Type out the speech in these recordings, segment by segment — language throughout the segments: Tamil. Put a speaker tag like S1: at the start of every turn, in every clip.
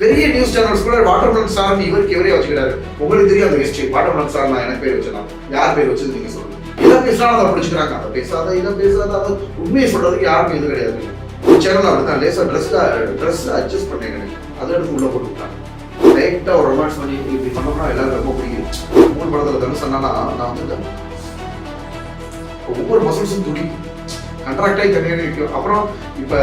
S1: பெரிய நியூஸ் சேனல்ஸ் கூட வாட்டர்மெலன் ஸ்டார் இவருக்கு இவரே வச்சுக்கிறாரு. உங்களுக்கு தெரியும் அந்த ஹிஸ்டரி. வாட்டர்மெலன் ஸ்டார் நான் எனக்கு பேர் வச்சேன். யார் பேர் வச்சது நீங்க சொல்லுங்க. இதை பேசினாலும் அதை பிடிச்சிக்கிறாங்க. அதை பேசாத இதை பேசாத அதை உண்மையை சொல்றதுக்கு யாருக்கும் இது கிடையாது. ஒரு சேனல் அப்படித்தான் லேசா ட்ரெஸ் அட்ஜஸ்ட் பண்ணேங்க. அதை எடுத்து உள்ள போட்டுவிட்டாங்க. லைட்டா ஒரு ரொமான்ஸ் பண்ணி இப்படி பண்ணோம்னா எல்லாரும் ரொம்ப பிடிக்கும். மூணு படத்துல தனு சொன்னா நான் வந்துட்டேன். ஒவ்வொரு மசில்ஸும் துடி கண்ட்ராக்டாகி தனியாக நிற்கும். அப்புறம் இப்போ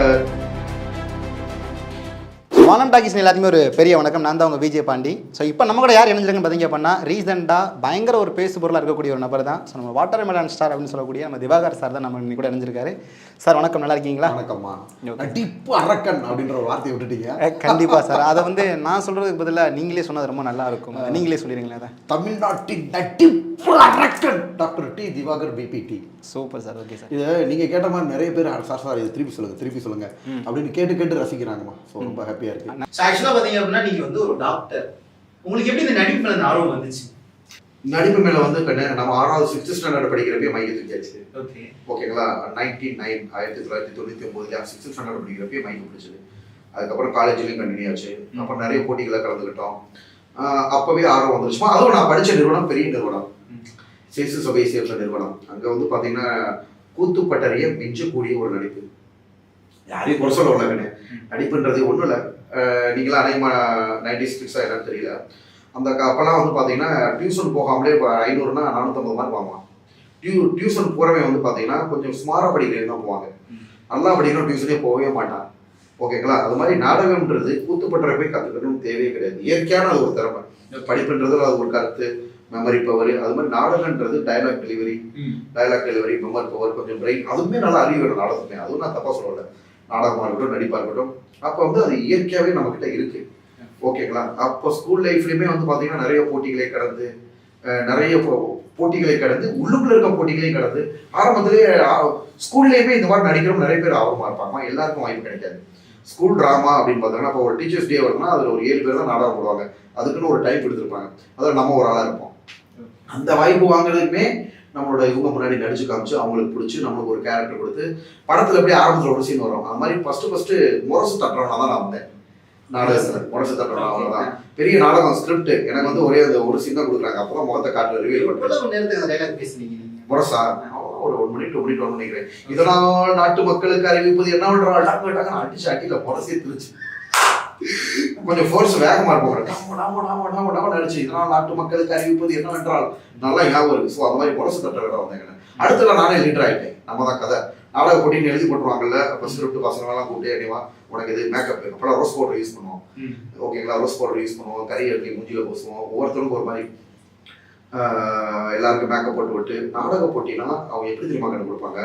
S2: வானம் டாக்கிஸ் எல்லாத்தையுமே ஒரு பெரிய வணக்கம். நான் தான் உங்கள் விஜய் பாண்டி. ஸோ இப்போ நம்ம கூட யார் இணைஞ்சிருக்குன்னு பார்த்தீங்க அப்படின்னா ரீசெண்டாக பயங்கர ஒரு பேசு பொருளாக இருக்கக்கூடிய ஒரு நபர் தான். ஸோ நம்ம வாட்டர்மெலன் ஸ்டார் அப்படின்னு சொல்லக்கூடிய நம்ம திவாகர் சார் தான் நம்ம இன்னைக்கு கூட இணைஞ்சிருக்காரு. சார் வணக்கம், நல்லா இருக்கீங்களா?
S1: வணக்கம்மா. டிப்பு அரக்கன் அப்படின்ற ஒரு வார்த்தையை விட்டுட்டீங்க.
S2: கண்டிப்பாக சார். அதை வந்து நான் சொல்கிறதுக்கு பதிலாக நீங்களே சொன்னது ரொம்ப நல்லா இருக்கும். நீங்களே சொல்லிடுங்களேன். அதை
S1: தமிழ்நாட்டின் நட்டிப்பு அரக்கன் doctor T Diwakar BPT.
S2: Super sir. Okay sir.
S1: இதை நீங்கள் கேட்ட மாதிரி நிறைய பேர் சார் இது திருப்பி சொல்லுங்க அப்படின்னு கேட்டு ரசிக்கிறாங்கம்மா. ஸோ ரொம்ப ஹாப்பியாக இருக்கு.
S3: ஆக்சுவலா பாத்தீங்க அப்படின்னா நீங்க வந்து ஒரு டாக்டர், உங்களுக்கு எப்படி இந்த நடிப்பு மேல ஆர்வம் வந்துச்சு?
S1: நடிப்பு மேல வந்து நம்ம 6வது 6th ஸ்டாண்டர்ட் படிக்கிறப்பே மைக்கு தூக்கியாச்சு.
S3: ஓகே
S1: ஓகேங்களா. 1999 6th ஸ்டாண்டர்ட் படிக்கிறப்பே மைக்கு பிடிச்சது. அதுக்கப்புறம் காலேஜ்லயும் கண்டினியூ ஆச்சு. அப்புறம் நிறைய போட்டிகளை கலந்துக்கிட்டோம். அப்பவே ஆர்வம் வந்துருச்சுமா. அதுவும் நான் படிச்ச நிறுவனம் பெரிய நிறுவனம், சேசு சபை சேர்ந்த நிறுவனம். அங்க வந்து பாத்தீங்கன்னா கூத்துப்பட்டறைய மிஞ்சக்கூடிய ஒரு நடிப்பு. யாரையும் குறை சொல்ல விடலங்கண்ணே. நடிப்புன்றது ஒன்றும் இல்லை. நீங்களா அனைமா 90s கிட்ஸாக என்னன்னு தெரியல. அந்த அப்போல்லாம் வந்து பார்த்தீங்கன்னா டியூஷன் போகாமலே இப்போ 500னா 450 மார்க் வாங்குவான். டியூஷன் போகிறவன் வந்து பார்த்தீங்கன்னா கொஞ்சம் சுமாராக படிக்கிறவங்க தான் போவாங்க. நல்லா படிக்கணும் டியூஷனே போகவே மாட்டான். ஓகேங்களா. அது மாதிரி நாடகம்ன்றது கூத்துப்பட்டறை போய் கற்றுக்கணும்னு தேவையே கிடையாது. இயற்கையான அது ஒரு திறமை. படிப்புன்றதுல அது ஒரு கருத்து, மெமரி பவர். அது மாதிரி நாடகன்றது டைலாக் டெலிவரி, மெமரி பவர், கொஞ்சம் பிரெயின், அதுவுமே நல்லா அறிவு வேணும் நாடகத்துமே. அதுவும் நான் தப்பாக சொல்லலை. நாடகமாக இருக்கட்டும், நடிப்பாக இருக்கட்டும், அப்போ வந்து அது இயற்கையாகவே நம்மக்கிட்ட இருக்கு. ஓகேங்களா. அப்போ ஸ்கூல் லைஃப்லையுமே வந்து பார்த்தீங்கன்னா நிறைய போட்டிகளை கடந்து உள்ளுக்குள்ள இருக்க போட்டிகளையும் கடந்து ஆரம்பத்திலேயே ஸ்கூல்லேயுமே இந்த மாதிரி நடிக்கிறோம் நிறைய பேர் ஆர்வமாக இருப்பாங்க. எல்லாருக்கும் வாய்ப்பு கிடைக்காது. ஸ்கூல் ட்ராமா அப்படின்னு பார்த்தீங்கன்னா இப்போ ஒரு டீச்சர்ஸ் டே வரும்னா அதில் ஒரு 7 பேர் தான் நாடகம் போடுவாங்க. அதுக்குன்னு ஒரு டைம் எடுத்துருப்பாங்க. அதில் நம்ம ஒரு ஆளாக இருப்போம். அந்த வாய்ப்பு வாங்குறதுக்குமே நம்மளோட இவங்க முன்னாடி நடிச்சு காமிச்சு அவங்களுக்கு பிடிச்சி நம்மளுக்கு ஒரு கேரக்டர் கொடுத்து படத்துல எப்படி ஆரம்பத்தில் ஒரு சீன் வரும். அது மாதிரி ஃபர்ஸ்ட் முரசு தட்டுறவனா தான் நான் வந்தேன் நாடகத்தில். முரசு தட்டுறவனா அவ்வளோதான். பெரிய நாடகம் ஸ்கிரிப்ட் எனக்கு வந்து ஒரே அந்த ஒரு சீன் தான் கொடுக்குறாங்க. அப்போ முகத்தை காட்டுல ரிவீல் பண்ணுறேன். முரசா ஒரு 1 மணி 2 மணி நினைக்கிறேன். இதனால் நாட்டு மக்களுக்கு அறிவிப்பது என்ன பண்றாங்க டாக்டர் அடிச்சு அடியில முரசே திருச்சு. கொஞ்சம் ஃபோர்ஸ் வேகமா இருக்கும். நடிச்சு இதனால் நாட்டு மக்களுக்கு அறிவிப்பது என்னவென்றால் நல்லா ஞாபகம் இருக்கு. ஸோ அந்த மாதிரி முரசு தட்ட வேற வந்தேங்க. அடுத்த நானே லீடர் ஆகிட்டேன். நம்ம தான் கதை நாடக போட்டின்னு எழுதி போட்டுருவாங்கல்ல. அப்போ ஸ்கிரிப்ட் பசங்களெல்லாம் கூப்பிட்டு அடிவா உனக்கு இது மேக்கப். அப்போலாம் ரோஸ் பவுடர் யூஸ் பண்ணுவோம். ஓகேங்களா. ரோஸ் பவுடர் யூஸ் பண்ணுவோம். கறி எடுத்து மூஞ்சியில் பூசுவோம். ஒவ்வொருத்தருக்கும் ஒரு மாதிரி எல்லாருக்கும் மேக்கப் போட்டு விட்டு நாடக போட்டினா அவங்க எப்படி தெரியுமா கண்டு கொடுப்பாங்க.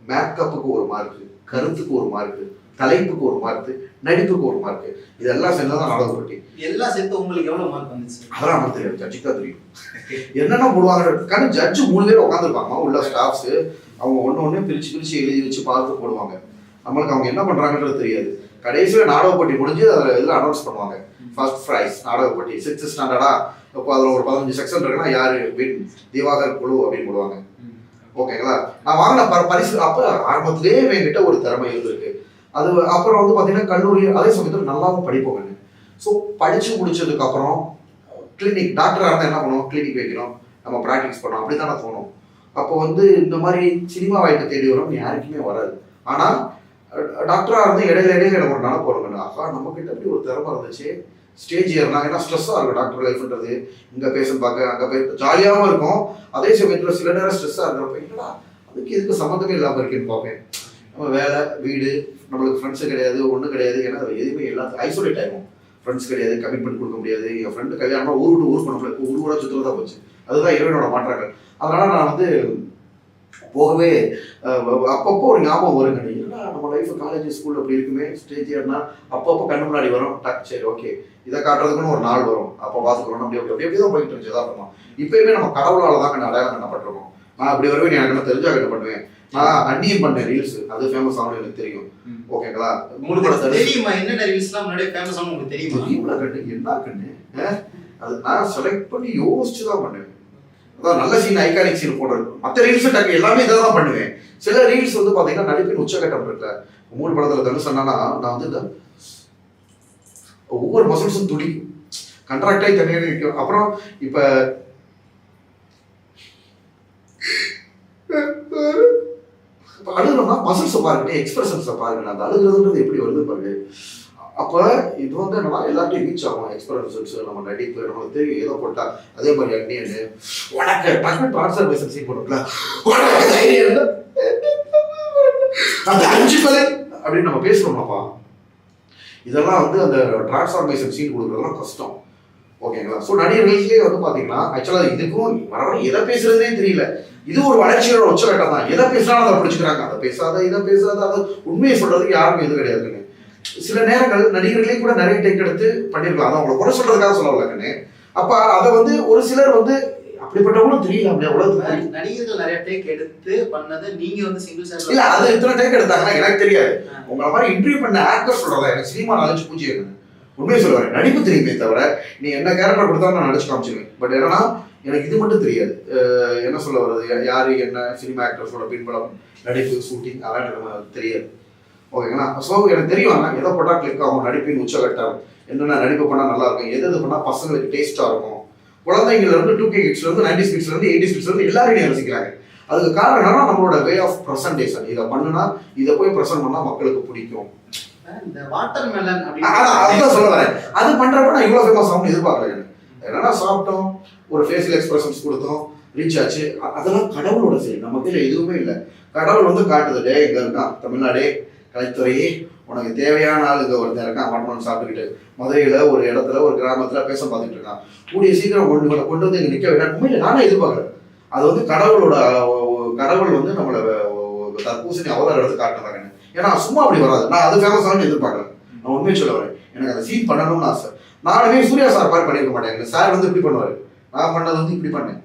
S1: மேக்கப்புக்கு ஒரு மார்க்கு, கருத்துக்கு ஒரு மார்க்கு, தலைப்புக்கு ஒரு மார்க்கு, நடிப்புக்கு ஒரு மார்க்கு. இதெல்லாம் சேர்ந்தாதான் நாடக போட்டி.
S3: எல்லாம் சேர்த்து உங்களுக்கு எவ்வளவு மார்க் வந்துச்சு?
S1: அதெல்லாம் நமக்கு தெரியாது. ஜட்ஜுக்கு தான் தெரியும். என்னென்ன போடுவாங்க. ஜட்ஜு 3 பேர் உட்காந்துருப்பாங்க. உள்ள ஸ்டாஃப்ஸ் அவங்க ஒன்று பிரிச்சு எழுதி வச்சு பார்த்து போடுவாங்க. நம்மளுக்கு அவங்க என்ன பண்றாங்கன்றது தெரியாது. கடைசியில் நாடக போட்டி முடிஞ்சு அதில் இதில் அனௌன்ஸ் பண்ணுவாங்க. ஃபர்ஸ்ட் ப்ரைஸ் நாடக போட்டி 6th ஸ்டாண்டர்டா. இப்போ அதில் ஒரு 15 செக்ஷன் இருக்குன்னா யாரு வின், திவாகர் குழு அப்படின்னு போடுவாங்க. ஓகேங்களா. நான் வாங்கின பரிசு அப்போ ஆரம்பத்திலே என்கிட்ட ஒரு திறமை இருந்திருக்கு. அது அப்புறம் வந்து பார்த்தீங்கன்னா கல்லூரி அதே சமயத்தில் நல்லாவும் படிப்போம். ஸோ படித்து முடிச்சதுக்கு அப்புறம் கிளினிக் டாக்டராக இருந்தால் என்ன பண்ணுவோம், கிளினிக் வைக்கணும், நம்ம ப்ராக்டிஸ் பண்ணோம், அப்படி தானே தோணும். அப்போ வந்து இந்த மாதிரி சினிமா வாய்ப்பை தேடி வரும் யாருக்குமே வராது. ஆனால் டாக்டராக இருந்து இடையில எனக்கு ஒரு நினைப்பு வருங்க. ஆகா நம்மக்கிட்ட அப்படி ஒரு திறமை இருந்துச்சு. ஸ்டேஜ் ஏறினாங்க. ஏன்னா ஸ்ட்ரெஸ்ஸாக இருக்கும் டாக்டர் லைஃப்ன்றது. இங்கே பேச பார்க்க அங்கே போய் ஜாலியாகவும் இருக்கும். அதே சமயத்தில் சில நேரம் ஸ்ட்ரெஸ்ஸாக இருக்கிறப்ப என்னடா அதுக்கு இதுக்கு சம்மந்தமே இல்லாமல் இருக்குன்னு பார்ப்பேன். நம்ம வேலை, வீடு, நம்மளுக்கு ஃப்ரெண்ட்ஸு கிடையாது, ஒன்றும் கிடையாது. ஏன்னா எதுவுமே எல்லாத்துக்கும் ஐசோலேட் ஆகும். ஃப்ரெண்ட்ஸ் கிடையாது, கமிட்மெண்ட் கொடுக்க முடியாது. என் ஃப்ரெண்டு கல்யாணம் ஊர் விட்டு ஊர் பண்ண முடியாது. ஊராக சுற்றுலா தான் போச்சு. அதுதான் இறைவனோட மாற்றங்கள். அதனால் நான் வந்து போகவே அப்பப்போ ஒரு ஞாபகம் வருங்க. ஏன்னா நம்ம லைஃப் காலேஜ் ஸ்கூல் அப்படி இருக்குமே. ஸ்டேஜ் ஏறினா அப்பப்போ கண்ணு முன்னாடி வரும். சரி ஓகே இதை காட்டுறதுக்குன்னு ஒரு நாள் வரும். அப்போ பார்த்துக்கிறோம். அப்படி தான் போயிட்டு இருந்துச்சு எதார்த்தமா. இப்பயுமே நம்ம கடவுளால் தான் அடையாளம் பண்ணப்பட்டிருக்கோம். நான் அப்படி வருவேன் எனக்கு என்ன தெரிஞ்சா என்ன பண்ணுவேன். நான் அன்னியும் பண்ணேன் ரீல்ஸ். அது ஃபேமஸ் ஆகணும் எனக்கு தெரியும். ஓகேங்களா.
S3: உங்களுக்கு தெரியுமா என்னென்ன ரீல்ஸ்லாம் முன்னாடியே ஃபேமஸ் ஆகணும் உங்களுக்கு தெரியுமா?
S1: தெரியுமா கண்ணு என்ன கண்ணு அது நான் செலக்ட் பண்ணி யோசிச்சு தான் பண்ணுவேன். அதான் நல்ல சீன், ஐகானிக் சீன் போடுறது. மற்ற ரீல்ஸ் டக்கு எல்லாமே இதை தான் பண்ணுவேன். சில ரீல்ஸ் வந்து பார்த்தீங்கன்னா நடிப்பின் உச்சகட்டம் இருக்குல்ல. 3 படத்துல தனு சொன்னா நான் வந்து ஒவ்வொரு மசில்ஸும் துடிக்கும், கண்ட்ராக்ட் ஆகி தனியாக நிற்கும். அப்புறம் இப்போ அழுகுறோம்னா மசில்ஸை பாருங்க, எக்ஸ்பிரஷன்ஸை பாருங்க, அந்த அழுகுறதுன்றது எப்படி வருது பாருங்க. அப்போ இது வந்து என்னன்னா எல்லாத்தையும் ரீச் ஆகும். எக்ஸ்பிரஷன்ஸ், நம்ம நடிப்பு, நம்மளுக்கு தெரியும் ஏதோ போட்டா. அதே மாதிரி அண்ணியன்னு உனக்கு டக்கு ட்ரான்ஸ்ஃபர்மேஷன் சீன் போட்டுல அந்த 5 பேர் அப்படின்னு நம்ம பேசுறோம்லப்பா. இதெல்லாம் வந்து அந்த டிரான்ஸ்ஃபார்மேஷன் சீன் கொடுக்குறதுலாம் கஷ்டம். ஓகேங்களா? ஸோ நடிகர்களுக்கே வந்து பார்த்தீங்கன்னா ஆக்சுவலாக இதுக்கும் வர எதை பேசுறதுனே தெரியல. இது ஒரு வளர்ச்சியோட உச்சகட்டம் தான். எதை பேசினாலும் அதை பிடிச்சிக்கிறாங்க. அதை பேசாத, இதை பேசாத, அதை உண்மையை சொல்றதுக்கு யாருக்கும் இது கிடையாதுன்னு. சில நேரங்கள் நடிகர்களே கூட நிறைய டேக் எடுத்து பண்ணிருக்கலாம். அதை அவங்களை குறை சொல்றதுக்காக சொல்லலங்கன்னு. அப்ப அதை வந்து ஒரு சிலர் வந்து அப்படிப்பட்டவங்களும் தெரியல. அப்படியே உலகத்துல
S3: நடிகர்கள் நிறைய டேக் எடுத்து பண்ணது நீங்க வந்து சிங்கிள் ஷாட்
S1: இல்ல, அது எத்தனை டேக் எடுத்தாங்கன்னா எனக்கு தெரியாது. உங்களை மாதிரி இன்டர்வியூ பண்ண ஆக்டர் சொல்றதா எனக்கு சினிமா நாலேஜ் பூஜை இருக்கு. உண்மையை சொல்லுவாரு, நடிப்பு தெரியுமே தவிர நீ என்ன கேரக்டர் கொடுத்தாலும் நான் நடிச்சு காமிச்சிருவேன். பட் என்னன்னா எனக்கு இது மட்டும் தெரியாது. என்ன சொல்ல வர்றது, யாரு என்ன சினிமா ஆக்டர்ஸோட பின்பலம், நடிப்பு, ஷூட்டிங், அதெல்லாம் தெரியாது. ஓகேங்களா? ஸோ எனக்கு தெரியும் எதை போட்டால் கிளிக் ஆகும், நடிப்பின் உச்சகட்டம் என்னென்ன நடிப்பு பண்ணால் நல்லா இருக்கும், எது பண்ணால் பசங்களுக்கு டேஸ்ட்டாக இருக்கும். குழந்தைங்கள்ல இருந்து 2K கிட்ஸ்ல இருந்து 90s கிட்ஸ்ல இருந்து 80s கிட்ஸ்ல இருந்து எல்லாரையும் ரசிக்கிறாங்க. அதுக்கு காரணம் என்னன்னா நம்மளோட வே ஆஃப் ப்ரெசன்டேஷன். இதை பண்ணுனா, இதை போய் ப்ரெசென்ட் பண்ணா மக்களுக்கு பிடிக்கும்.
S3: இந்த வாட்டர் மெலன்
S1: அதுதான் சொல்ல வரேன். அது பண்றப்ப நான் இவ்வளவு ஃபேமஸ் ஆகும் எதிர்பார்க்கல. என்னன்னா சாப்பிட்டோம், ஒரு ஃபேஷியல் எக்ஸ்பிரஷன்ஸ் கொடுத்தோம், ரீச் ஆச்சு. அதெல்லாம் கடவுளோட சரி, நம்ம கையில எதுவுமே இல்லை. கடவுள் வந்து காட்டுது, டே இங்க இருக்கான் தமிழ்நாடே கலைத்துறையே, உனக்கு தேவையான ஆள் இங்க ஒருத்தர் இருக்கான், மட்டன் சாப்பிட்டுக்கிட்டு மதுரையில ஒரு இடத்துல ஒரு கிராமத்துல பேச பார்த்துட்டு இருக்கான். கூடிய சீக்கிரம் கொண்டு வந்து இங்க நிக்க வேண்டாம். நானே எதிர்பார்க்கல. அது வந்து கடவுள் வந்து நம்மள தர்பூசணி அவதாரம் எடுத்து காட்டுறாங்க. ஏன்னா சும்மா அப்படி வராது. நான் அது ஃபேமஸ் ஆகணும்னு எதிர்பார்க்கல. நான் உண்மையை சொல்ல வரேன், எனக்கு அந்த சீன் பண்ணணும்னு ஆசை. நானுமே சூர்யா சார் மாதிரி பண்ணிருக்க மாட்டேன். சார் வந்து இப்படி பண்ணுவாரு, நான் பண்ணது வந்து இப்படி பண்ணேன்.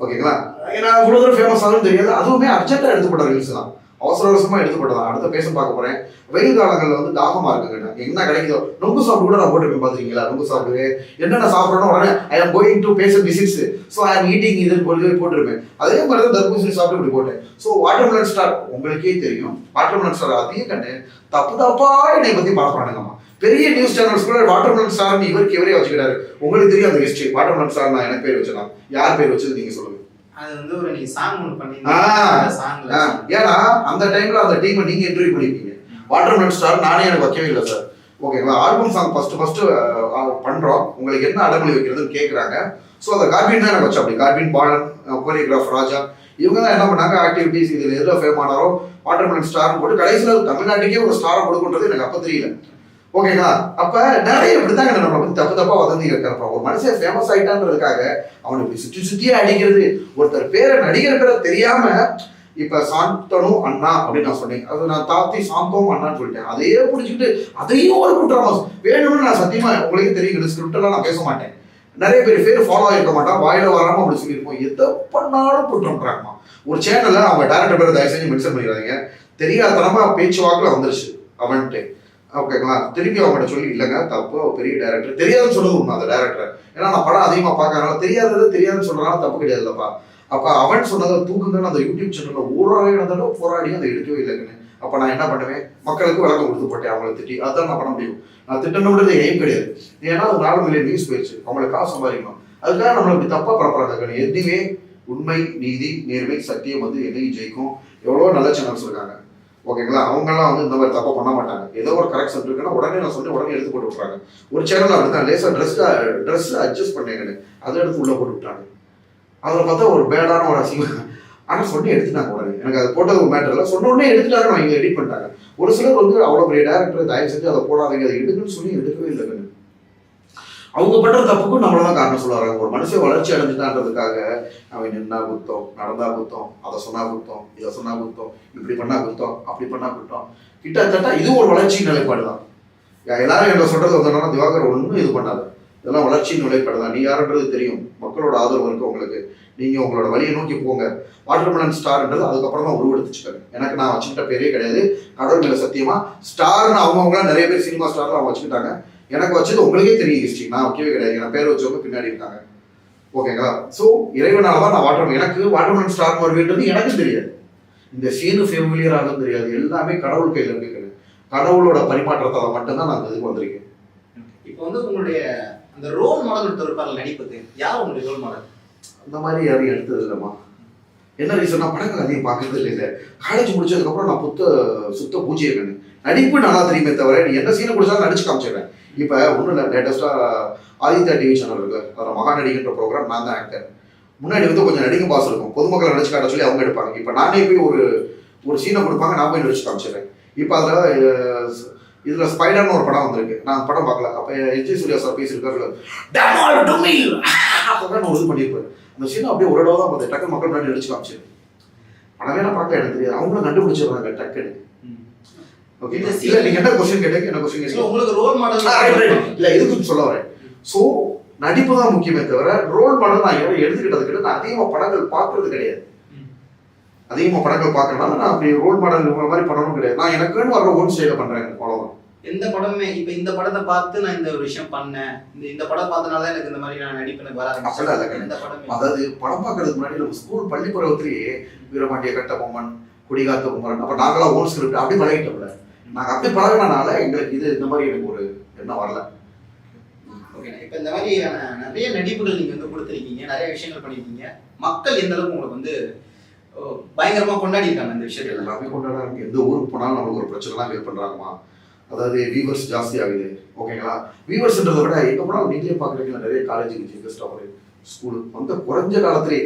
S1: ஓகேங்களா? ஏன்னா இவ்வளவு தூரம் ஃபேமஸ் ஆகும்னு தெரியாது. அதுவுமே அர்ஜென்ட்டா எடுத்துப்பட்ட ரீல்ஸ் தான், அவசர அவசரமா எடுத்துப்பட்டதான். அடுத்த பேச பார்க்க போறேன். வெயில் காலங்கள்ல வந்து தாகமா இருக்குங்க, என்ன கிடைக்குதோ நொங்கு சாப்பிட்டு கூட நான் போட்டுருப்பேன். பாத்துருக்கீங்களா? நொங்கு சாப்பிடுவே என்னென்ன சாப்பிடணும் உடனே I am going to patient visits, so I am eating இதுன்னு போட்டுருப்பேன். அதே மாதிரி தான் தர்பூசணி சாப்பிட்டு இப்படி போட்டேன். ஸோ வாட்டர்மெலன் ஸ்டார் உங்களுக்கே தெரியும், வாட்டர்மெலன் ஸ்டார் அதையும் கண்டு தப்பா என்னை பத்தி பார்ப்பானுங்கம்மா. பெரிய நியூஸ் சேனல்ஸ் கூட வாட்டர்மெலன் ஸ்டார்னு இவரே வச்சுக்கிறாரு. உங்களுக்கு தெரியும் அந்த ஹிஸ்டரி. வாட்டர்மெலன் ஸ்டார் நான் எனக்கு பேர் வச்சலாம், யார் பேர் வச்சது நீங்க சொல்லுங்க.
S3: அது வந்து ஒரு நீங்க சாங் ஒன்னு பண்ணீங்க.
S1: ஏன்னா அந்த டைம்ல அந்த டீமை நீங்க இன்டர்வியூ பண்ணிருக்கீங்க. வாட்டர்மெலன் ஸ்டார் நானே எனக்கு வைக்கவே இல்லை சார். ஓகேங்களா? ஆல்பம் சாங் ஃபர்ஸ்ட் பண்றோம், உங்களுக்கு என்ன அடமொழி வைக்கிறதுன்னு கேட்குறாங்க. ஸோ அந்த கார்பின் தான் எனக்கு வச்சோம். அப்படி கார்பின், பாலன், கோரியோகிராஃப் ராஜா, இவங்க தான் என்ன பண்ணாங்க, ஆக்டிவிட்டிஸ் இதில் எதில் ஃபேம் ஆனாரோ வாட்டர்மெலன் ஸ்டார்னு போட்டு கடைசியில் தமிழ்நாட்டுக்கே ஒரு ஸ்டாரை கொடுக்குன்றது எனக்கு அப்போ தெரியல. ஓகேங்களா? அப்ப நிறைய இப்படித்தாங்க நம்ம வந்து தப்பா வதந்தி இருக்கிறப்ப ஒரு மனுஷன் ஃபேமஸ் ஆயிட்டான்றதுக்காக அவனை இப்படி சுத்தியே அடிக்கிறது. ஒருத்தர் பேரை, நடிகர் பேரை தெரியாம இப்ப சாந்தனு அண்ணா அப்படின்னு நான் சொன்னேன், அது நான் தாத்தி சாந்தோம் அண்ணான்னு சொல்லிட்டேன். அதையே பிடிச்சிக்கிட்டு அதையும் ஒரு குற்றமா வேணும்னு நான் சத்தியமா உங்களுக்கே தெரியும், ஸ்கிரிப்ட் எல்லாம் நான் பேச மாட்டேன். நிறைய பேர் ஃபாலோ ஆகிருக்க மாட்டான், வாயில வராம அப்படி சொல்லியிருப்போம். எதை பண்ணாலும் குற்றம்ன்றாங்கம்மா. ஒரு சேனல்ல அவங்க டேரக்டர் பேரை தயவு செஞ்சு மென்ஷன் பண்ணிடுறாங்க. தெரியாதனமா பேச்சு வாக்குல வந்துருச்சு அவன்ட்டு. ஓகேங்களா? திருப்பி அவங்ககிட்ட சொல்லி இல்லைங்க தப்பு, பெரிய டேரக்டர் தெரியாதுன்னு சொல்றது உண்மை. அந்த டேரக்டர் ஏன்னா நான் படம் அதிகமா பார்க்கறதுனால தெரியாதுன்னு சொல்றதுனால தப்பு கிடையாதுல்லப்பா. அப்ப அவன் சொன்னதை தூக்குங்கன்னு அந்த யூடியூப் சேனல்ல ஊராக போராடி அதை எடுக்கவே இல்லைங்கன்னு. அப்ப நான் என்ன பண்ணுவேன், மக்களுக்கு விளக்கம் கொடுத்து போட்டேன், அவங்களை திட்டி. அதுதான் நான் பண்ண முடியும். நான் திட்டணுன்றது எய்ம் கிடையாது. ஏன்னா அது 4 மில்லியன் வியூஸ் போயிடுச்சு, அவங்களுக்கு காசு சம்பாதிக்கணும். அதுக்காக நம்மளை இப்படி தப்பா பரப்புறாங்க. எதுவுமே உண்மை, நீதி, நேர்மை, சத்தியம் வந்து என்னையும் ஜெயிக்கும். எவ்வளோ நல்ல சேனல்ஸ் இருக்காங்க. ஓகேங்களா? அவங்கெல்லாம் வந்து இந்த மாதிரி தப்பா பண்ண மாட்டாங்க. ஏதோ ஒரு கரெக்ஷன் இருக்குன்னா உடனே நான் சொல்லி உடனே எடுத்து போட்டு விட்டுறாங்க. ஒரு சேனல் அப்படிதான் லேசா ட்ரெஸ் அட்ஜஸ்ட் பண்ணேங்கன்னு அதை எடுத்து உள்ள போட்டு விட்டாங்க. அதில் பார்த்தா ஒரு பேடான ஒரு அசிங்கம். ஆனால் சொல்லி எடுத்துட்டாங்க உடனே. எனக்கு அது போட்டது ஒரு மேட்டர் இல்லை, சொன்ன உடனே எடுத்துட்டாங்க, நான் இங்கே எடிட் பண்ணிட்டாங்க. ஒரு சிலர் வந்து அவ்வளோ பெரிய டேரக்டர் தயவு செஞ்சு அதை போடாதீங்க, அதை எடுக்குன்னு சொல்லி எடுக்கவே இல்லைங்க. அவங்க பண்ற தப்புக்கும் நம்மளதான் காரணம் சொல்லுவாங்க. ஒரு மனுஷன் வளர்ச்சி அடைஞ்சிட்டான்றதுக்காக அவன் நின்னா குத்தம், நடந்தா குத்தம், அதை சொன்னா குத்தம், இதை சொன்னா குத்தம், இப்படி பண்ணா குத்தம், அப்படி பண்ணா குத்தம். கிட்டத்தட்ட இது ஒரு வளர்ச்சி நிலைப்பாடு தான். எல்லாரும் என்ன சொல்றது வந்தோம்னா திவாகர் ஒன்றும் இது பண்ணாது, இதெல்லாம் வளர்ச்சி நிலைப்பாடு தான். நீ யாருன்றது தெரியும், மக்களோட ஆதரவு இருக்கு உங்களுக்கு, நீங்க உங்களோட வழியை நோக்கி போங்க. வாட்டர்மெலன் ஸ்டார்ன்றது அதுக்கப்புறம் தான் உருவெடுத்துச்சுக்காரு. எனக்கு நான் வச்சுக்கிட்ட பேரே கிடையாது, கடவுள் மேல சத்தியமா. ஸ்டார்னு அவங்கவுங்களாம் நிறைய பேர் சினிமா ஸ்டார்ல அவங்க வச்சுக்கிட்டாங்க. எனக்கு வச்சது உங்களுக்கே தெரியும் ஹிஸ்ட்ரி, நான் வைக்கவே கிடையாது. என் பேர் வச்சவங்க பின்னாடி இருக்காங்க. ஓகேங்களா? ஸோ இறைவனால தான் நான் எனக்கு வாட்டர்மெலன் ஸ்டார் வருவேன்றது எனக்கு தெரியாது. இந்த சீனு ஃபெமிலியர் ஆகும் தெரியாது. எல்லாமே கடவுள் கையில் இருக்கு. கடவுளோட பரிமாற்றத்தால் மட்டும்தான் நான் இதுக்கு வந்திருக்கேன்.
S3: இப்போ வந்து உங்களுடைய அந்த ரோல் மாடல் ஒருத்தர் இருப்பாங்க நடிப்புக்கு, யார் உங்களுடைய ரோல் மாடல்?
S1: அந்த மாதிரி யாரும் எடுத்தது இல்லைம்மா. என்ன ரீசன்னா படங்கள் அதிகம் பார்க்கறது இல்லை. காலேஜ் முடிச்சதுக்கப்புறம் நான் சுத்த பூஜ்ய கண்ணு. நடிப்பு நல்லா தெரியுமே தவிர நீ என்ன சீனை கொடுத்தாலும் நடிச்சு காமிச்சிடுறேன். இப்போ ஒன்றும் இல்லை, லேட்டஸ்ட்டாக ஆதித்யா டிவி சேனல் இருக்கு, அதில் மகா நடிகன்ற ப்ரோக்ராம் நான் தான் ஆக்டர். முன்னாடி வந்து கொஞ்சம் நடிகை பாஸ் இருக்கும், பொதுமக்களை நடிச்சு காட்ட சொல்லி அவங்க எடுப்பாங்க. இப்போ நானே போய் ஒரு சீனை கொடுப்பாங்க, நான் போய் நடிச்சு காமிச்சிடுறேன். இப்போ அதில் இதில் ஸ்பைடர்னு ஒரு படம் வந்திருக்கு, நான் படம் பார்க்கல. அப்போ எல்ஜி சூர்யா சார் பேசியிருக்காரு, அப்போ ஒரு இது பண்ணியிருப்பாரு. அந்த சீனை அப்படியே ஒரு இடம் தான் பார்த்தேன், டக்கு மக்கள் முன்னாடி நடிச்சு காமிச்சிரு. படமே நான் பார்க்க எனக்கு தெரியாது, அவங்களும் கண்டுபிடிச்சிடுறாங்க டக்குன்னு. ஓகே, இல்லை நீங்கள் என்ன கொஸ்டின் கேட்டீங்க, என்ன கொஸ்டின் கேட்டீங்க?
S3: உங்களுக்கு ரோல் மாடல்
S1: இல்லை, எதுக்கு சொல்ல வரேன். ஸோ நடிப்பு தான் முக்கியமே தவிர ரோல் மாடல் நான் யாரும் எடுத்துக்கிட்டது கிடையாது. நான் அதிகமாக படங்கள் பார்க்கறது கிடையாது. அதிகமாக படங்கள் பார்க்கறதுனால நான் அப்படி ரோல் மாடல் இவங்க மாதிரி பண்ணணும் கிடையாது. நான் எனக்குன்னு வர்ற ஓன் ஸ்டைல பண்றேன், அவ்வளவுதான்.
S3: எந்த படமே இப்ப இந்த படத்தை பார்த்து நான் இந்த ஒரு விஷயம் பண்ணேன், இந்த படம் பார்த்தனால எனக்கு இந்த மாதிரி நான் நடிப்பு எனக்கு வர ஆரம்பிச்சேன்.
S1: அதாவது படம் பார்க்கறதுக்கு முன்னாடி நம்ம ஸ்கூல் பள்ளி பருவத்திலேயே வீரபாண்டிய கட்டபொம்மன், குடிகாத்த குமரன், அப்ப நாங்களாம் ஓன் ஸ்கிரிப்ட் அப்படி பழகிட்டோம்ல. நாங்க அப்படி பழகினால எங்களுக்கு இது இந்த மாதிரி எனக்கு ஒரு எண்ணம் வரல.
S3: ஓகே, இப்ப இந்த மாதிரியான நிறைய நடிப்புகள் நீங்க வந்து கொடுத்துருக்கீங்க, நிறைய விஷயங்கள் பண்ணிருக்கீங்க. மக்கள் எந்த அளவுக்கு உங்களுக்கு வந்து பயங்கரமா கொண்டாடி இருக்காங்க இந்த விஷயத்துல?
S1: எல்லாமே கொண்டாடுறாங்க. எந்த ஊருக்கு போனாலும் நம்மளுக்கு ஒரு பிரச்சனைலாம் ஃபேஸ் பண்றாங்கம்மா. அதாவது வியூவர்ஸ் ஜாஸ்தி ஆகுது, ஓகேங்களா? வியூவர்ஸ்ன்றதை விட எங்க போனாலும் நீங்களே பாக்குறீங்களா, நிறைய காலேஜ் ஸ்கூல் வந்து குறைஞ்ச காலத்திலே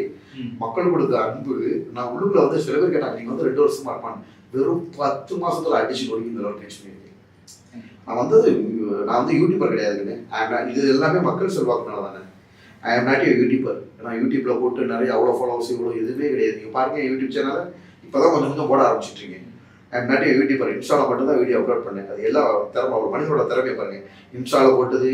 S1: மக்கள் கொடுத்த அன்பு. நான் உள்ளுக்குள்ள வந்து சில பேர் கேட்டாங்க, நீங்க வந்து 2 வருஷமா இருப்பான்னு. வெறும் 10 மாசத்துல அடிச்சு நொறுக்கி இந்த அளவுக்கு டென்ஷன் பண்ணியிருக்கேன். நான் வந்து யூடியூபர் கிடையாதுன்னு, இது எல்லாமே மக்கள் செல்வாக்குனால தானே. ஐ எம் நாட் ஏ யூடியூபர். நான் யூடியூப்ல போட்டு நிறைய அவ்வளோ ஃபாலோவர்ஸ் இவ்வளோ எதுவுமே கிடையாது. நீங்கள் பாருங்க யூடியூப் சேனலை இப்போதான் கொஞ்சம் கொஞ்சம் போட ஆரம்பிச்சிட்ருக்கீங்க. I am not a YouTuber. இன்ஸ்டாவில் மட்டும் தான் வீடியோ அப்லோட் பண்ணேன். அது எல்லா திறமை, ஒரு மனிதனோட திறமையை பாருங்க. இன்ஸ்டாவில் போட்டது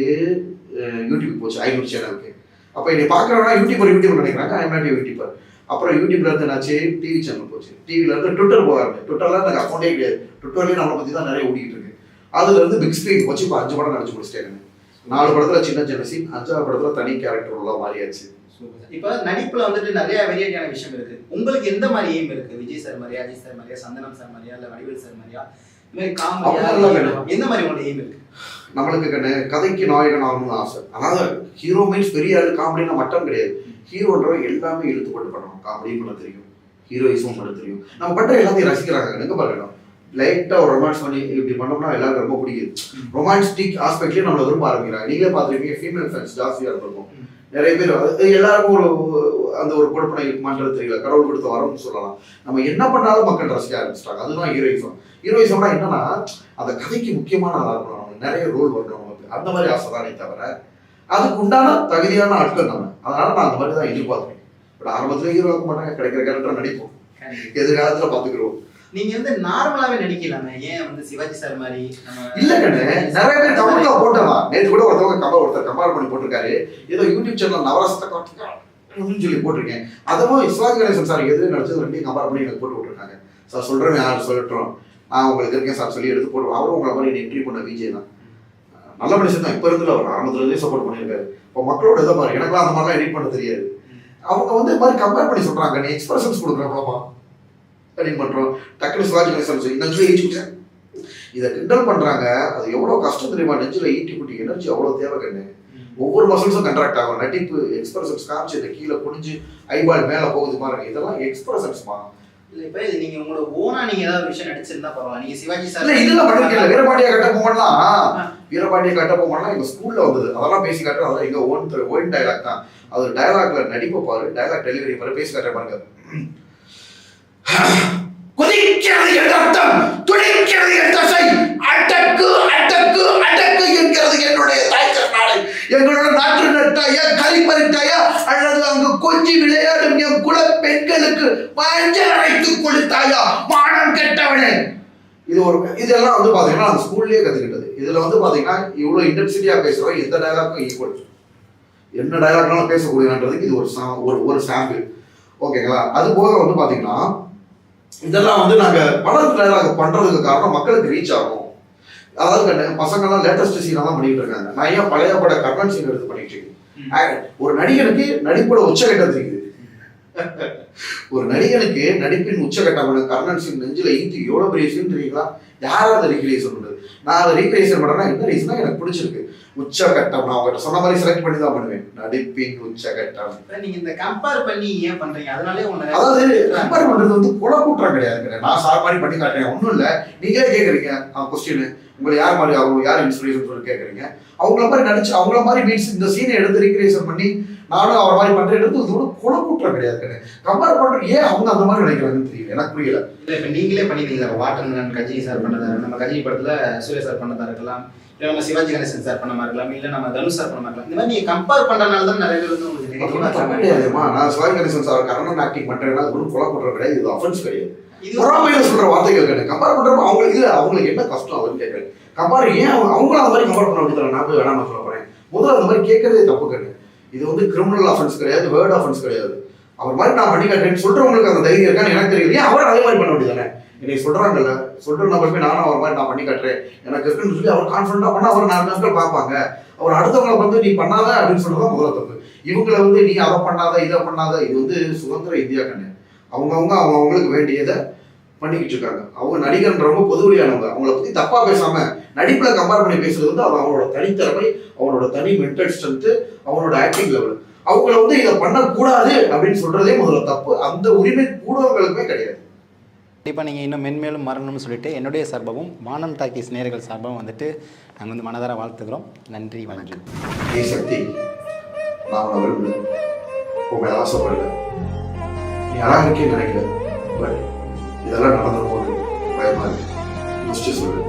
S1: யூடியூப் போச்சு 500 சேனலுக்கு. அப்போ என்னை பார்க்குறவனா யூடியூபர் நினைக்கிறாங்க. ஐ எம் நாட் ஏ யூடியூபர். அப்புறம் யூடியூப்ல இருந்து என்னாச்சு, டிவி சேனல் போச்சு. டிவில இருந்து ட்விட்டர் போக ஆரம்பிச்சு. ட்விட்டர்ல எனக்கு அக்கௌண்டே கிடையாது. ட்விட்டர்லேயும் நம்மளை பற்றி தான் நிறைய ஓடிக்கிட்டு இருக்கு. அதுல இருந்து பிக் ஸ்க்ரீன் போச்சு. இப்போ 5 படம் நடிச்சு முடிச்சிட்டேன். 4 படத்துல சின்ன சீன், 5ஆவது படத்துல தனி கேரக்டர் உள்ள மாறியாச்சு.
S3: இப்ப நடிப்புல வந்துட்டு நிறைய வெரைட்டியான விஷயம் இருக்கு. உங்களுக்கு எந்த மாதிரி எய்ம் இருக்கு? விஜய் சார் மாதிரியா, அஜித் சார் மாதிரியா, சந்தனம் சார் மாதிரியா, இல்ல வடிவேல் சார் மாதிரியா, இந்த மாதிரி காமெடியா, எந்த மாதிரி உங்களோட எய்ம் இருக்கு?
S1: நம்மளுக்கு கதைக்கு நாயகன் ஆகணும்னு ஆசை. அதாவது ஹீரோ மீன்ஸ் பெரிய ஆளு காமெடினா மட்டும் கிடையாது. ஹீரோன்ற எல்லாமே இழுத்து போட்டு பண்ணணும். காமெடியும் பண்ண தெரியும், ஹீரோயிஸும் பண்ண தெரியும். நம்ம பண்ற எல்லாத்தையும் ரசிக்கிறாங்க. எங்க பாருங்க, லைட்டா ஒரு ரொமான்ஸ் பண்ணி இப்படி பண்ணோம்னா எல்லாருக்கும் ரொம்ப பிடிக்குது. ரொமான்டிக் ஆஸ்பெக்ட்லயே நம்மள விரும்ப ஆரம்பிக்கிறாங்க. நீங்களே பார்த்துருப்பீங்க, ஃபீமேல் ஃபேன்ஸ் ஜாஸ்தியா இருக்கும். நிறைய பேர் எல்லாருக்கும் அந்த ஒரு கொடுப்பனை இருக்குமான்றது தெரியல. கடவுள் கொடுத்த வரம்னு சொல்லலாம். நம்ம என்ன பண்ணாலும் மக்கள் ரசிக்க ஆரம்பிச்சிட்டாங்க. அதுதான் ஹீரோயிசம். ஹீரோயிசம்னா என்னன்னா, அந்த கதைக்கு முக்கியமான ஆளா இருக்கணும், நமக்கு நிறைய ரோல் வரணும், நமக்கு அந்த மாதிரி ஆசை தானே தவிர அதுக்கு உண்டான தகுதியான ஆட்கள் நம்ம. அதனால நான் அந்த மாதிரி தான் எதிர்பார்க்கிறேன். பட் ஆரம்பத்துல ஹீரோ ஆக மாட்டாங்க, கிடைக்கிற கேரக்டர் நடிப்போம், எதிர்காலத்துல பாத்துக்கிறோம்.
S3: நீங்க வந்து நார்மலாவே நடிக்கலாமே, ஏன் வந்து சிவாஜி சார் மாதிரி?
S1: இல்ல கண்ணு, நிறைய பேர் கமெண்ட்ல போட்டலாம். நேற்று கூட ஒருத்தர் கம்பேர் பண்ணி போட்டிருக்காரு, ஏதோ யூடியூப் சேனல் நவரசத்தை காட்டுன்னு சொல்லி போட்டிருக்கேன். அதுவும் சிவாஜி கணேசன் சார் எது நடிச்சது ரெண்டையும் கம்பேர் பண்ணி எனக்கு போட்டு விட்டுருக்காங்க. சார் சொல்றேன், யார் சொல்லட்டும், நான் உங்களுக்கு இருக்கேன் சார் சொல்லி எடுத்து போடுவோம். அவரும் உங்களை மாதிரி என்ட்ரி பண்ண விஜய் தான், நல்ல மனுஷன் தான். இப்ப இருந்து அவர் ஆரம்பத்துல இருந்தே சப்போர்ட் பண்ணியிருக்காரு. இப்போ மக்களோட இதை பாரு, எனக்குலாம் அந்த மாதிரிலாம் எடிட் பண்ண தெரியாது. அவங்க வந்து இது மாதிரி கம்பேர் பண்ணி சொல்றாங்க, நீ எக்ஸ்பிரஷன்ஸ் கொடுக்குறப்பமா அப்படின்னு பண்றோம். டக்குனு சிவாஜி கணேசன் சொல்லி நெஞ்சில் ஈட்டிக்கிட்டேன், இதை கிண்டல் பண்றாங்க. அது எவ்வளவு கஷ்டம் தெரியுமா? நெஞ்சில் ஈட்டி குட்டி எனர்ஜி அவ்வளவு தேவை கண்ணு. ஒவ்வொரு மசில்ஸும் கண்ட்ராக்ட் ஆகும். நடிப்பு எக்ஸ்பிரஷன்ஸ் காமிச்சு இந்த கீழே குனிஞ்சு ஐபால் மேல போகுது பாருங்க, இதெல்லாம் எக்ஸ்பிரஷன்ஸ்மா.
S3: இல்ல இப்ப இது நீங்க உங்களோட ஓனா நீங்க ஏதாவது விஷயம் நடிச்சிருந்தா பரவாயில்ல. நீங்க சிவாஜி சார்
S1: இல்ல இதெல்லாம் பண்ணிருக்கீங்க. வீரபாண்டிய கட்டபொம்மன்லாம் எங்க ஸ்கூல்ல வந்தது. அதெல்லாம் பேசி காட்டுறோம். அதெல்லாம் எங்க ஓன் டயலாக் தான். அது டயலாக்ல நடிப்பை பாரு, டயலாக் டெலிவரி பாரு, பேசி காட்டுற பாருங்க. கொதிக்கிறது என் ரத்தம், துடிக்கிறது என் தசை, அடக்கு அடக்கு அடக்கு என்கிறது என்னுடைய தாய்க்கர் நாளை. எங்களோட நாட்டு நட்டாயா, கறி பறித்தாயா, அல்லது அங்கு கொஞ்சி விளையாடும் என் குல பெண்களுக்கு மஞ்சள் அரைத்து கொடுத்தாயா, மானம் கெட்டவனே. இதெல்லாம் வந்து பாத்தீங்கன்னா அந்த ஸ்கூல்லயே கத்துக்கிட்டது. இதுல வந்து பாத்தீங்கன்னா இவ்வளவு இன்டென்சிட்டியா பேசுறோம், எந்த டயலாக்கும் ஈக்குவல், என்ன டயலாக்னாலும் பேசக்கூடியன்றதுக்கு இது ஒரு சாம்பிள், ஓகேங்களா? அது போக வந்து பாத்தீங்கன்னா இதெல்லாம் வந்து நாங்க படம் டயலாக் பண்றதுக்கு காரணம் மக்களுக்கு ரீச் ஆகும். அதாவது பசங்கள்லாம் லேட்டஸ்ட் சீனா தான் பண்ணிட்டு இருக்காங்க. நான் ஏன் பழைய பட கர்ணன் சீன் எடுத்து பண்ணிட்டு இருக்கேன். ஒரு நடிகனுக்கு நடிப்போட உச்சகட்டம் தெரியுது. ஒரு நடிகனுக்கு நடிப்பின் உச்சகட்டம் கர்ணன் சீன் நெஞ்சில ஈட்டி எவ்வளவு பெரிய சீன் தெரியுங்களா? யாராவது நடிக்கிறே சொல்றது. நான் அதை ரீக்ரியேஷன் பண்ணுறேன்னா என்ன ரீசனா எனக்கு பிடிச்சிருக்கு. உச்சகட்டம் நான் அவங்ககிட்ட சொன்ன மாதிரி செலக்ட் பண்ணி தான் பண்ணுவேன். நடிப்பின் உச்சகட்டம்.
S3: நீங்க இந்த கம்பேர் பண்ணி ஏன் பண்றீங்க? அதனாலே
S1: அதாவது கம்பேர் பண்றது வந்து குலக்கூற்றம் கிடையாது. நான் சார் மாதிரி பண்ணி காட்டுறேன் ஒன்றும் இல்லை. நீங்களே கேட்குறீங்க கொஸ்டின், உங்களை யார் மாதிரி அவங்க யார் இன்ஸ்பிரேஷன் சொல்லி கேட்குறீங்க. அவங்கள மாதிரி நடிச்சு அவங்கள மாதிரி மீன்ஸ் இந்த சீனை எடுத்து ரீக்ரியேஷன் பண்ணி நானும் அவர் மாதிரி பண்றேன் எடுத்து இதோட குலக்கூற்றம் கிடையாது. கம்பேர் பண்றது ஏன் அவங்க அந்த மாதிரி நினைக்கிறாங்கன்னு தெரியல, எனக்கு புரியல.
S3: இல்லை இப்போ நீங்களே பண்ணிட்டீங்க. வாட்டர் கஜினி சார் பண்ணதா, நம்ம கஜினி படத்துல சூர்யா சார் பண்ணதா இருக்கலாம், இல்லை நம்ம சிவாஜி கணேசன் சார் பண்ண மாதிரி இருக்கலாம், இல்லை நம்ம தனுஷ் சார் பண்ண மாதிரி இருக்கலாம். இந்த மாதிரி நீங்க கம்பேர் பண்றதுனால தான் நிறைய பேர் வந்து உங்களுக்கு
S1: கிடையாதுமா. நான் சிவாஜி கணேசன் சார் கர்ணன் ஆக்டிங் பண்றேன்னா அது ஒரு குலக்கூற்றம் கிடையாது, இது அஃபென்ஸ் கிடையாது. பொறாமையில சொல்ற வார்த்தைகள் கிடையாது. கம்பேர் பண்றப்ப அவங்களுக்கு இல்ல அவங்களுக்கு என்ன கஷ்டம் அதுன்னு கேட்கறேன். கம்பேர் ஏன் அவங்களும் அந்த மாதிரி கம்பேர் பண்ண வேண்டியது நான் போய் வேணாம் சொல்ல போறேன். முதல்ல அந்த மாதிரி கேட்கறதே தப்பு கிடையாது. இது வந்து கிரிமினல் அஃபென்ஸ் கிடையாது, வேர்ட் அஃபென்ஸ் கிடையாது. அவர் மாதிரி நான் பண்ணி காட்டுறேன்னு சொல்றவங்களுக்கு அந்த தைரியம் இருக்கான்னு எனக்கு தெரியல. ஏன் அவர் அதே மாதிரி பண்ண வேண்டியதானே? என்னை சொல்றாங்கல்ல, சொல்ற நபர் போய் நானும் அவர் மாதிரி நான் பண்ணி காட்டுறேன் எனக்கு இருக்குன்னு சொல்லி அவர் கான்ஃபிடண்டா பண்ணா அவர் 4 நாட்கள் பார்ப்பாங்க. அவர் அடுத்தவங்களை வந்து நீ பண்ணாத அப்படின்னு சொல்றதான் முதல்ல தப்பு. இவங்களை வந்து நீ அதை பண்ணாத இதை பண்ணாத, இது வந்து சுதந்திர இந்தியா கண்ணு. அவங்களுக்கு வேண்டியதை பண்ணிக்கிட்டு இருக்காங்க. அவங்க நடிகர்ன்றவங்க பொதுவெளியானவங்க. அவங்கள பத்தி தப்பா பேசாம நடிப்புல கம்பேர் பண்ணி பேசுறது வந்து அவங்களோட தனித்திறமை, அவனோட தனி மென்டல் ஸ்ட்ரென்த், அவனோட ஆக்டிங் லெவல். அவங்கள வந்து இதை பண்ணக்கூடாது அப்படின்னு சொல்றதே முதல்ல தப்பு. அந்த உரிமை ஊடகங்களுக்குமே கிடையாது.
S2: கண்டிப்பாக நீங்கள் இன்னும் மென்மேலும் மறணும்னு சொல்லிட்டு என்னுடைய சார்பாகவும் வானம் டாக்கீஸ் நேயர்கள் சார்பாகவும் வந்துட்டு நாங்கள் வந்து மனதார வாழ்த்துக்கிறோம். நன்றி, வணக்கம்.
S1: ஏ சக்தி, நான் உன்னை விரும்பல, உங்களை ஆசைப்படல, நீ அழகா இருக்கேன்னு நினைக்கல. பட் இதெல்லாம் நடந்த போது பயமா இருக்கு. யோசிச்சு சொல்லு.